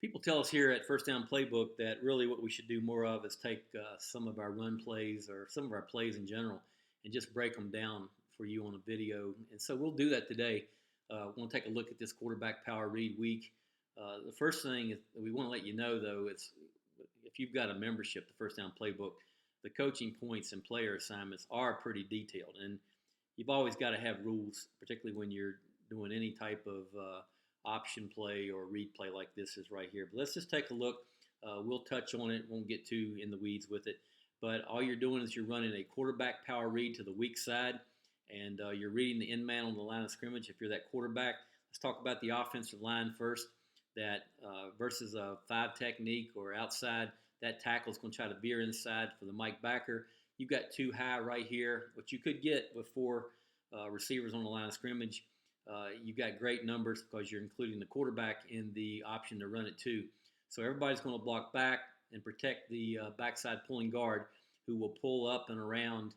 People tell us here at First Down Playbook that really what we should do more of is take some of our run plays or some of our plays in general and just break them down for you on a video. And so we'll do that today. We'll take a look at this quarterback power read week. The first thing is we want to let you know, though, it's if you've got a membership, the First Down Playbook, the coaching points and player assignments are pretty detailed. And you've always got to have rules, particularly when you're doing any type of option play or read play like this is right here. But let's just take a look. We'll touch on it. Won't get too in the weeds with it. But all you're doing is you're running a quarterback power read to the weak side, and you're reading the end man on the line of scrimmage if you're that quarterback. Let's talk about the offensive line first. That versus a 5 technique or outside, that tackle is going to try to veer inside for the Mike backer. You've got 2 high right here, which you could get with 4 receivers on the line of scrimmage. You've got great numbers because you're including the quarterback in the option to run it too. So everybody's going to block back and protect the backside pulling guard, who will pull up and around,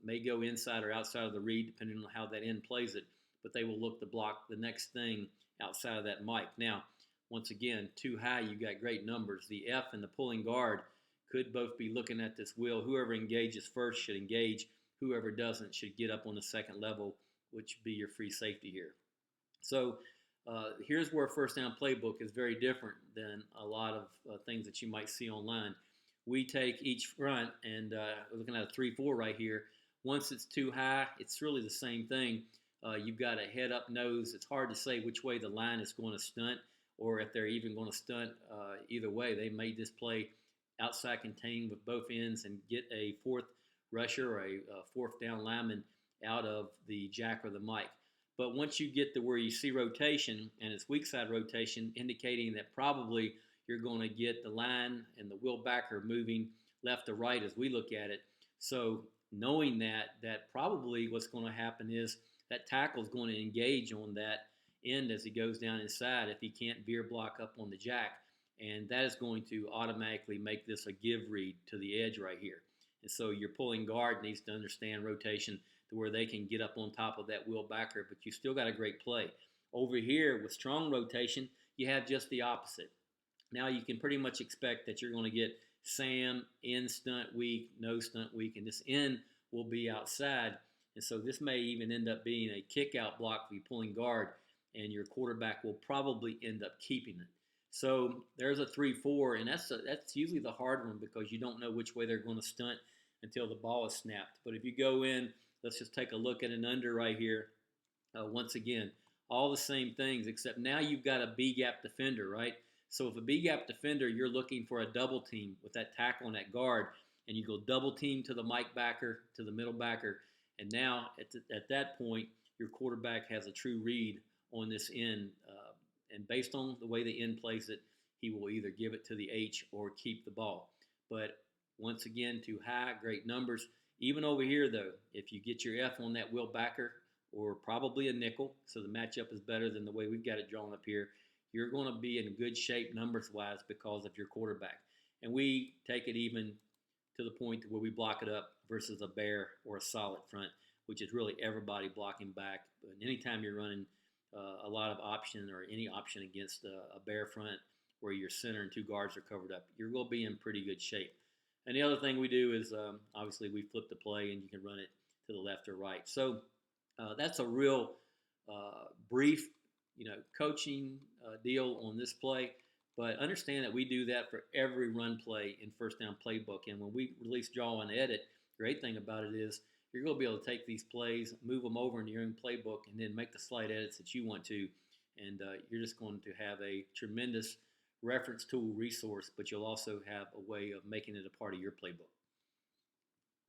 may go inside or outside of the read depending on how that end plays it, but they will look to block the next thing outside of that mic. Now, once again, 2 high, you got great numbers. The F and the pulling guard could both be looking at this wheel. Whoever engages first should engage. Whoever doesn't should get up on the second level, which would be your free safety here. So here's where First Down Playbook is very different than a lot of things that you might see online. We take each front, and we're looking at a 3-4 right here. Once it's 2 high, it's really the same thing. You've got a head-up nose. It's hard to say which way the line is going to stunt or if they're even going to stunt either way. They may just play outside contained with both ends and get a 4th rusher or a 4th down lineman out of the jack or the mic. But once you get to where you see rotation, and it's weak side rotation, indicating that probably you're going to get the line and the wheel backer moving left to right as we look at it. So knowing that probably what's going to happen is that tackle is going to engage on that end as he goes down inside if he can't veer block up on the jack. And that is going to automatically make this a give read to the edge right here. And so your pulling guard needs to understand rotation to where they can get up on top of that wheel backer, but you still got a great play. Over here with strong rotation, you have just the opposite. Now you can pretty much expect that you're going to get Sam in stunt weak, no stunt weak, and this end will be outside. And so this may even end up being a kick out block for you pulling guard, and your quarterback will probably end up keeping it. So there's a 3-4, and that's usually the hard one because you don't know which way they're going to stunt until the ball is snapped. But if you go in, let's just take a look at an under right here. Once again, all the same things, except now you've got a B-gap defender, right? So if a B-gap defender, you're looking for a double team with that tackle and that guard, and you go double team to the mic backer, to the middle backer, and now at that point, your quarterback has a true read on this end. And based on the way the end plays it, he will either give it to the H or keep the ball. But once again, 2 high, great numbers. Even over here, though, if you get your F on that wheel backer or probably a nickel, so the matchup is better than the way we've got it drawn up here, you're going to be in good shape numbers-wise because of your quarterback. And we take it even to the point where we block it up versus a bear or a solid front, which is really everybody blocking back. But anytime you're running a lot of option or any option against a bear front where your center and 2 guards are covered up, you're going to be in pretty good shape. And the other thing we do is obviously we flip the play and you can run it to the left or right. So that's a real brief, coaching deal on this play. But understand that we do that for every run play in First Down Playbook. And when we release draw and edit, the great thing about it is you're going to be able to take these plays, move them over into your own playbook, and then make the slight edits that you want to. And you're just going to have a tremendous reference tool resource, but you'll also have a way of making it a part of your playbook.